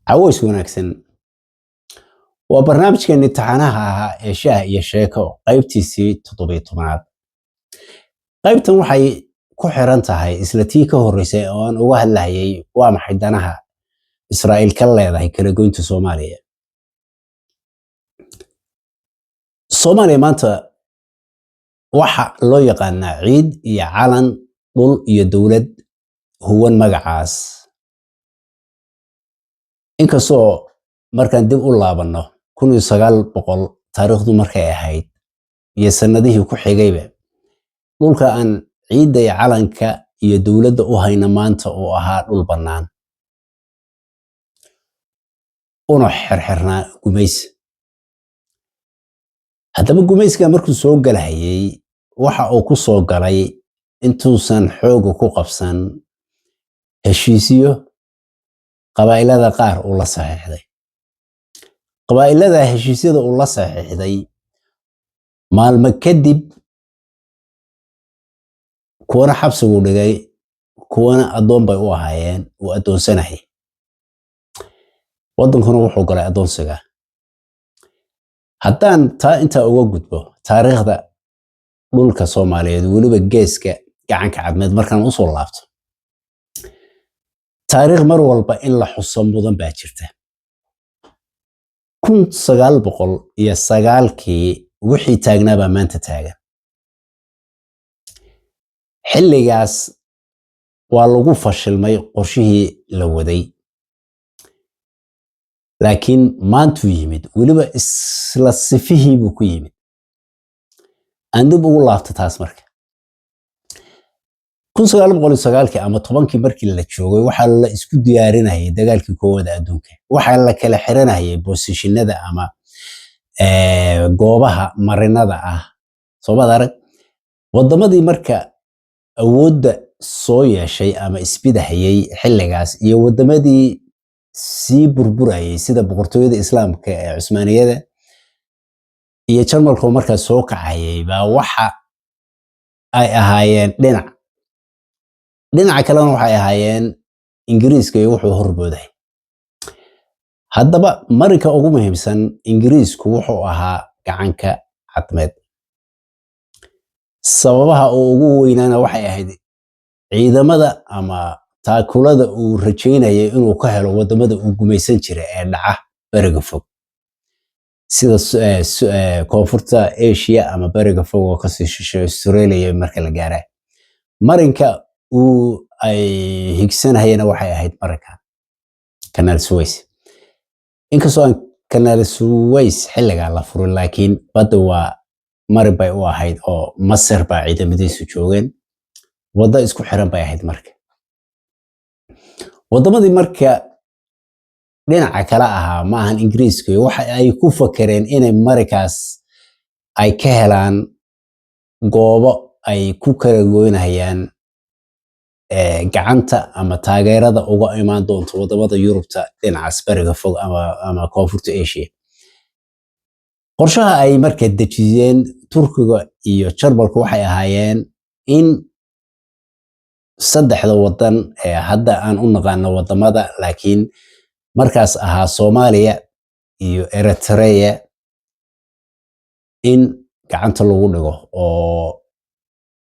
عويس وناكسن وبرنامج كان امتحانها شاه iyo sheeko qaybtiisii 17aad qaybtan waxay ku xiran tahay isla tii ka horeysay oo aan uga hadlayay waa maxay danaha Israa'iil ka leedahay kala goynta Soomaaliya Soomaaliya maanta waxa loo yaqaanaa ciid iyo calan dhul iyo dawlad huwan magacaas inkastoo markaan dib u laabano 1900 taariikhdu markay ahayd iyo sanadihii ku xigayba dhulka aan ciidda iyo calanka iyo dawladda u hayna maanta oo ahaa dhul bannaan una xirxirnaa gumays haddaba gumayska markuu soo galahayay waxa uu ku soo galay intuusan xooga ku qabsan heshiisiyo qabaa'ilada qaar uu la saxiixday qabaa'ilada heshiisyada uu la saxiixday maalmo kadib kuwana xabsigu dhigay kuwana adoon bay u ahaayeen oo adoonsanahay wadankuna wuxuu galay adoonsiga haddaan taa inta uga gudbo taariikhda dhulka Soomaaliyeed waliba geeska gacanka cadmeed markaan u soo laabto taariikh mar walba in la xuso mudan baa jirta 1909kii wixii taagnaa baa maanta taagan xilligaas waa lagu fashilmay qorshihii la waday laakiin maantu yimid waliba isla sifihii buu ku yimid aan dib ugu laabto taas marka 1909kii ama 10kii markii la joogay waxa la isku diyaarinayay dagaalkii koowaad adduunka waxa la kala xiranayay positionada ama goobaha marinada ah Soomaad arag wadamadii marka awoodda soo yeeshay ama isbidahayay xilligaas iyo wadamadii si burburayay sida boqortooyada islaamka ee Cusmaaniyada iyo Jarmalka markaa soo kacayay baa waxa ay ahaayeen dhinaca kalena waxay ahaayeen Ingiriiska iyo wuxuu horbooday haddaba marinka ugu muhiimsan Ingiriisku wuxuu ahaa gacanka cadmeed sababaha ugu weynaana waxay ahayd ciidamada ama taakulada uu rajeynayay inuu ka helo wadamada uu gumaysan jiray ee dhaca bariga fog sida koonfurta Asia ama bariga fog oo ka sii shisheeya Australia marka la gaaray marinka uu ay higsanayeen waxay ahayd marinka Canal Suez inkastoo Canal Suez xilliga la furay laakiin badda waa marin bay u ahayd oo Masar baa ciidamadiisu joogeen wada isku xiran bay ahayd marka wadamadii marka dhinaca kala ahaa ma ahan Ingiriiska waxa ay ku fakareen inay marikaas ay ka helaan goobo ay ku kala goynayaan gacanta ama taageerada uga imaan doonto wadamada Yurubta dhinacaas bariga fog ama koonfurta Asia qorshaha ay marka dejiyeen Turkiga iyo Jarmalku waxay ahaayeen in saddexda wadan ee hadda aan u naqaano wadamada laakiin markaas ahaa Soomaaliya iyo Eritrea in gacanta lagu dhigo oo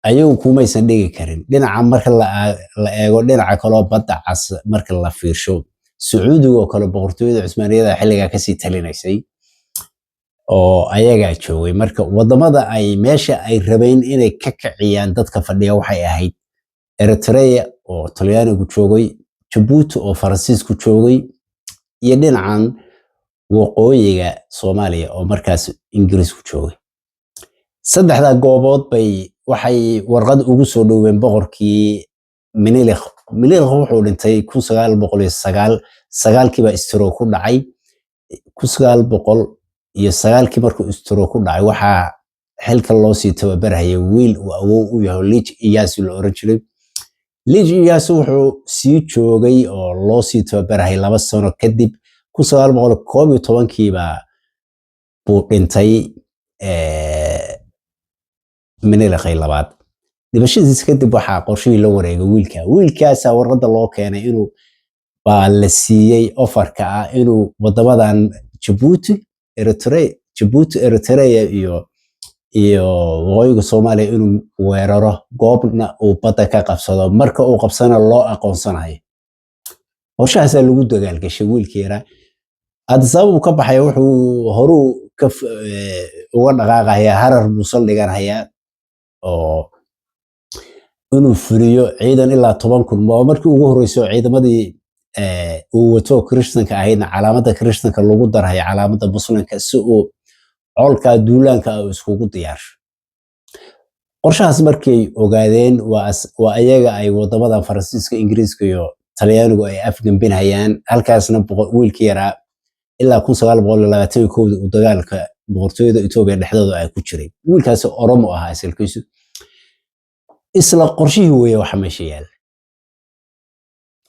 ayagu kumaysan dhigi karin dhinaca marka la eego dhinaca kale badda cas marka la fiirsho Sacuudiga oo kale boqortooyada Cusmaaniyada xilliga ka sii talinaysay oo ayaga joogay marka wadamada ay meesha ay rabeen inay ka kiciyaan dadka fadhiya waxay ahayd Eritrea oo Talyaanigu joogay Djibouti oo Faransiisku joogay iyo dhinacan waqooyiga Soomaaliya oo markaas Ingiriisku joogay saddexda goobood bay waxay warqad ugu soo dhaween boqorkii Menelikh wuxuu dhintay 1909kii baa stroke ku dhacay 1909kii markuu stroke ku dhacay waxa xilka loo sii tababarayay wiil uu awow u yahay Lij Iyaasu la oran jiray Lij Iyaasu wuxuu sii joogay oo loo sii tababarayay 2 sano kadib 1911kii baa buu dhintay Menelikh labaad dibashadiis kadib waxa qorshihii la wareegay wiilkaas warqada loo keenay inuu baa la siiyey ofarka ah inuu wadamadan Djibouti Eritrea iyo waqooyiga Soomaaliya inuu weeraro goobna uu badda ka qabsado marka uu qabsana loo aqoonsanayo qorshahaas lagu dagaalgashay wiilkii yaraa Addis Ababa ka baxay wuxuu horuu uga dhaqaaqayaa harar buu saldhiganayaa oo inuu fuliyo ciidan ilaa 10,000 oo markii ugu horreysay ciidamadii uu wato Kirishtanka ahaydna calaamada Kirishtanka lagu daray calaamada Muslimka si uu colka duulaanka uu iskugu diyaarsho qorshahaas markay ogaadeen waa ayaga ay wadamada Faransiiska Ingiriiska iyo Talyaanigu ay afgambinayaan halkaasna wiilkii yaraa ilaa 1921 uu dagaalka boqortooyada Itoobiya dhexdooda ay ku jiray wiilkaas Oromo ahaa asalkiisu isla qorshihii weeye waxa meesha yaal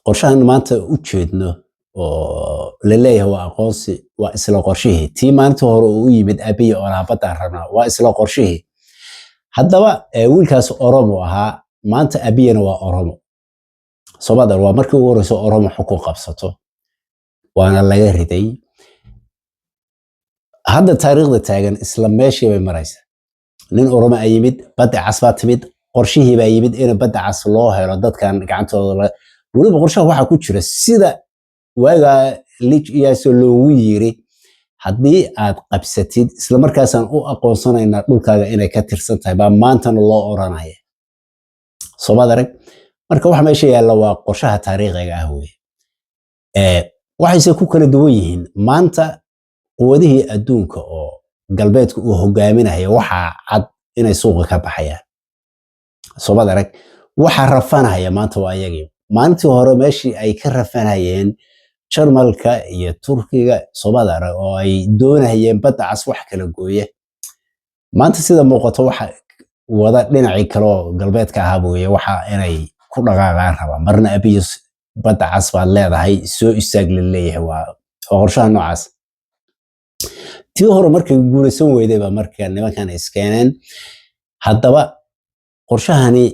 qorshahan maanta u jeedno oo la leeyahay waa aqoonsi waa isla qorshihii tii maanta hore uu yimid Abiy oo laabada rabnaa waa isla qorshihii haddaba wiilkaas Oromo ahaa maanta Abiyna waa Oromo Soomaaliya waa markii ugu horreysay Oromo xukun qabsato waana laga riday hadda taariikhda taagan isla meeshii bay maraysaa nin Oromo ay yimid badda casbaa timid qorshihii baa yimid in badda cas loo helo dadkan gacantooda waliba qorshaha waxa ku jira sida waaga liijiyaasoo loogu yiri haddii aad qabsatid isla markaasaan u aqoonsanaynaa dhulkaaga inay ka tirsan tahay baa maantana loo oranaya Soomaaliya marka waxa meesha yaalla waa qorshaha taariikhiga ah weeye waxayse ku kala duwan yihiin maanta quwadihii adduunka oo galbeedka uu hogaaminayo waxa cad inay suuqa ka baxayaan Soomaaliya waxa rafanaya maanta waa ayagii maalintii hore meeshii ay ka rafanayeen Jarmalka iyo Turkiga Soomaaliya oo ay doonayeen badda cas wax kala gooye maanta sida muuqato waxa wada dhinacii kale oo galbeedka ah weeye waxa inay ku dhaqaaqaan raba marna Abiy badda cas baad leedahay soo istaag leeyahay waa qorshaha noocaas tii hore markay guulaysan weyday ba markaa nimankan iskeeneen haddaba qorshahani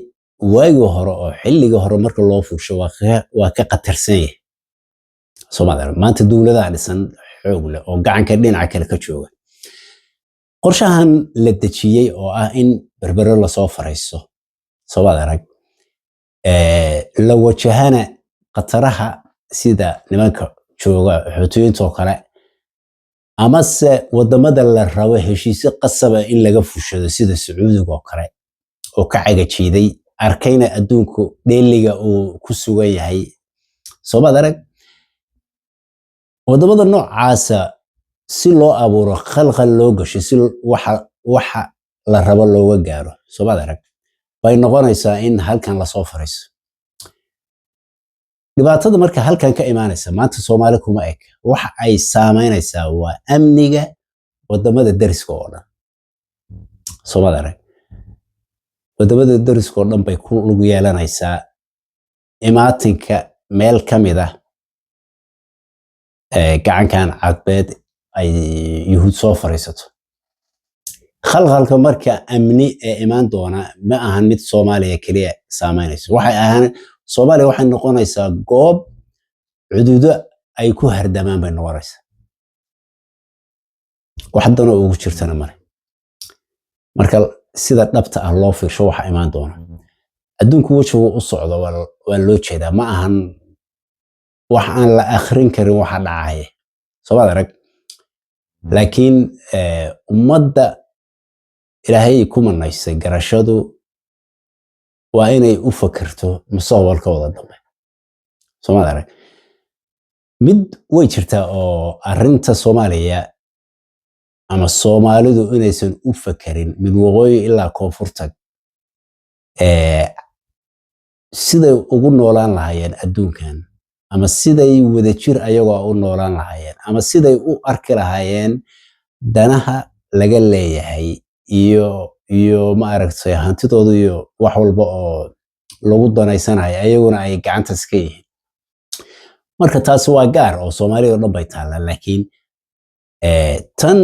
waagi hore oo xilliga hore marka loo fursho waa ka qatarsan yahay Soomaaliya maanta dawladaha dhisan xoog leh oo gacanka dhinaca kale ka jooga qorshahan la dejiyay oo ah in berbero la soo farayso Soomaaliya la wajahana qataraha sida nimanka jooga xuutiyiinta oo kale ama se wadamada la rabo heshiisyo qasab ah in laga fushado sida Sacuudiga oo kale oo ka cagajiiday arkayna adduunku dheeliga uu ku sugan yahay Soomaaliya wadamada noocaasa si loo abuuro khalkhal loo gasho si waxa la rabo looga gaaro Soomaaliya bay noqonaysaa in halkan la soo fariiso dhibaatada marka halkan ka imaanaysa maanta Soomaali kuma eg waxa ay saameynaysaa waa amniga wadamada dariska oo dhan Soomaaliya wadamada dariska oo dhan bay ku lug yeelanaysaa imaatinka meel kamid ah gacankan cadbeed ay yuhuud soo fariisato khalkhalka marka amni ee imaan doona ma ahan mid Soomaaliya kaliya saameynayso waxay ahaan Soomaaliya waxay noqonaysaa goob xuduudo ay ku hardamaan bay noqonaysaa waxdana ugu jirtana marka sida dhabta ah loo fiirsho waxa imaan doona adduunku wajigu u socdo waa loo jeedaa ma ahan wax aan la akhrin karin waxa dhacaya Soomaaliya laakiin ummadda Ilaahay ku manaysay garashadu waa inay u fakarto mustaqbalkooda dambe Soomaaliya mid way jirtaa oo arinta Soomaaliya ama Soomaalidu inaysan u fakarin mid waqooyi ilaa koonfurta siday ugu noolaan lahaayeen adduunkan ama siday wadajir ayagoo u noolaan lahaayeen ama siday u arki lahaayeen danaha laga leeyahay iyo ma aragtay hantidooda iyo wax walba oo lagu danaysanayo ayaguna ay gacanta iska yihiin marka taas waa gaar oo Soomaaliya oo dhan bay taala laakiin tan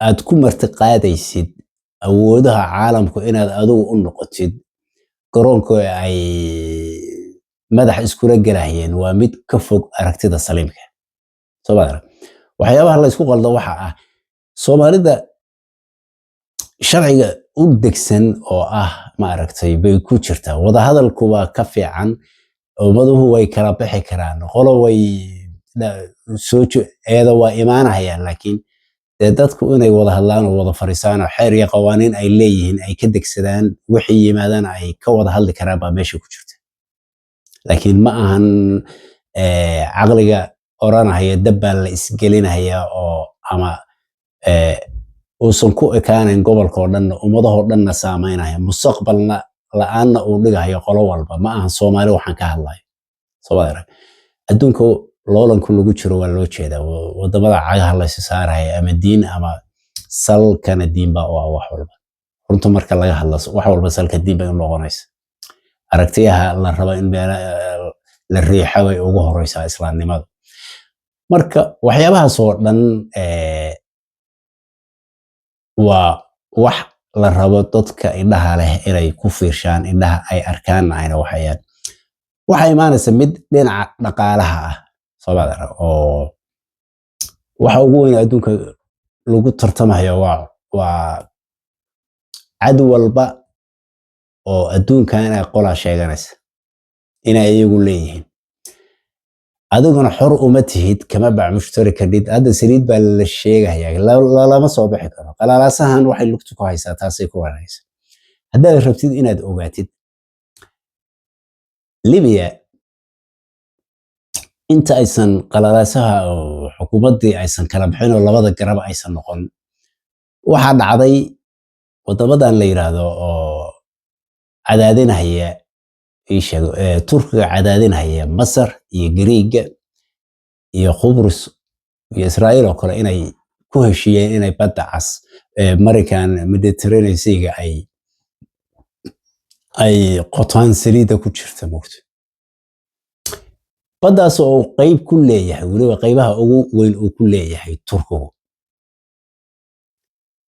aad ku martiqaadaysid awoodaha caalamku inaad adigu u noqotid garoonka ay madax iskula galahayeen waa mid ka fog aragtida saliimka Soomaaliya waxyaabaha la isku qaldo waxa ah Soomaalida sharciga u degsan oo ah ma aragtay bay ku jirtaa wada hadalku waa ka fiican ummaduhu way kala bixi karaan qolo way soo eeda waa imaanayaan laakiin dadku inay wada hadlaan oo wada fariisaan oo xeer iyo qawaaniin ay leeyihiin ay ka degsadaan wixii yimaadaan ay ka wada hadli karaan baa meesha ku jirta laakiin ma ahan caqliga oranaya dabbaa la isgelinaya oo ama uusan ku ekaanin gobolka oo dhan ummadahoo dhanna saameynaya mustaqbalna la'aanna uu dhigayo qolo walba ma ahan Soomaali waxaan ka hadlayo Soomaaliya adduunka loolanku lagu jiro waa loo jeedaa wadamada cagaha la is saaraya ama diin ama salkana diin baa oo wax walba runta marka laga hadlo wax walba salka diin bay noqonaysa aragtiyaha la rabo in la riixo way ugu horeysaa islaamnimada marka waxyaabahaas oo dhan waa wax la rabo dadka indhaha leh inay ku fiirshaan indhaha ay arkaan ayna waxayaan waxa imaanaysa mid dhinaca dhaqaalaha ah Soomaaliya oo waxa ugu weyn adduunka lagu tartamayo waa cad walba oo adduunkan ay qola sheeganaysa inay iyagu leeyihiin adiguna xor uma tihid kama baa mushtari kadib hadda saliid baa la sheegayaa lama soo bixi karo qalaalaasahan waxay lugtu ku haysaa taasay ku wanaagsan haddaad rabtid inaad ogaatid Libya inta aysan qalaalaasaha xukuumaddii aysan kala bixin oo labada garab aysan noqon waxa dhacday wadamadan la yiraahdo oo cadaadinaya Turkiga cadaadinaya Masar iyo Greega iyo Qubrus iyo Israa'iil oo kale inay ku heshiiyeen inay badda cas Mareykan Mediterranean Sea ay qotaan saliida ku jirta moogto baddaas oo qayb ku leeyahay waliba qaybaha ugu weyn uu ku leeyahay Turkigu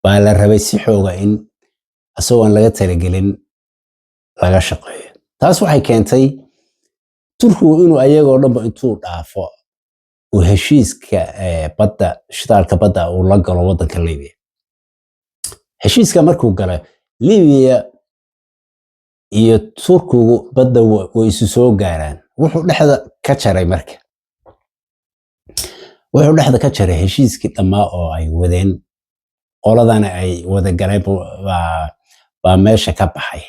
baa la rabay si xooga in asoo aan laga talagelin laga shaqeeyo taas waxay keentay Turkigu inuu ayagoo dhanba intuu dhaafo oo heshiiska badda shidaalka badda uu la galo wadanka Liibiya heshiiska markuu galay Liibiya iyo Turkigu badda way isu soo gaaraan wuxuu dhexda ka jaray marka wuxuu dhexda ka jaray heshiiskii dhammaa oo ay wadeen qoladana ay wada galeen baa meesha ka baxay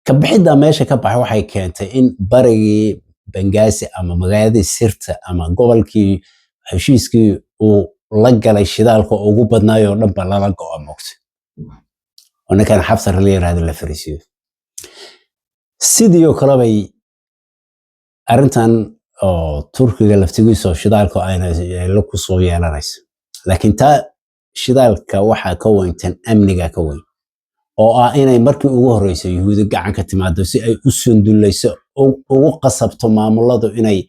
ka bixidda meesha ka baxay waxay keentay in barigii Benghazi ama magaaladii Sirta ama gobolkii heshiiskii uu la galay shidaalka ugu badnaayo dhanba lala go'o moogto ونكان حفص اللي هذا الفريسيو سيديو كلابي أرنتان أو تركيا لفتيجيسو شدالكو أنا لوكو صويانا ناس لكن تا شدالك وحا كوين تن أمنيكا كوين oo ah inay markii ugu horeysay yuhuudi gacan ka timaado si ay u sunduleyso ugu qasabto maamuladu inay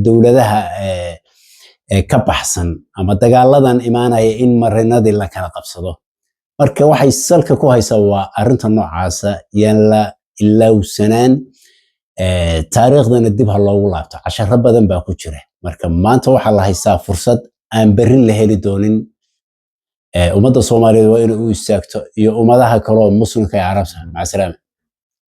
dawladaha ka baxsan ama dagaaladan imaanaya in marinadii la kala qabsado marka waxay salka ku haysaa waa arinta noocaas yaan la ilowsanaan taariikhdana dib ha loogu laabto casharo badan baa ku jira marka maanta waxa la haystaa fursad aan berin la heli doonin ummadda Soomaaliyeed waa inay u istaagto iyo ummadaha kale oo muslimka ee Carabta ma salaam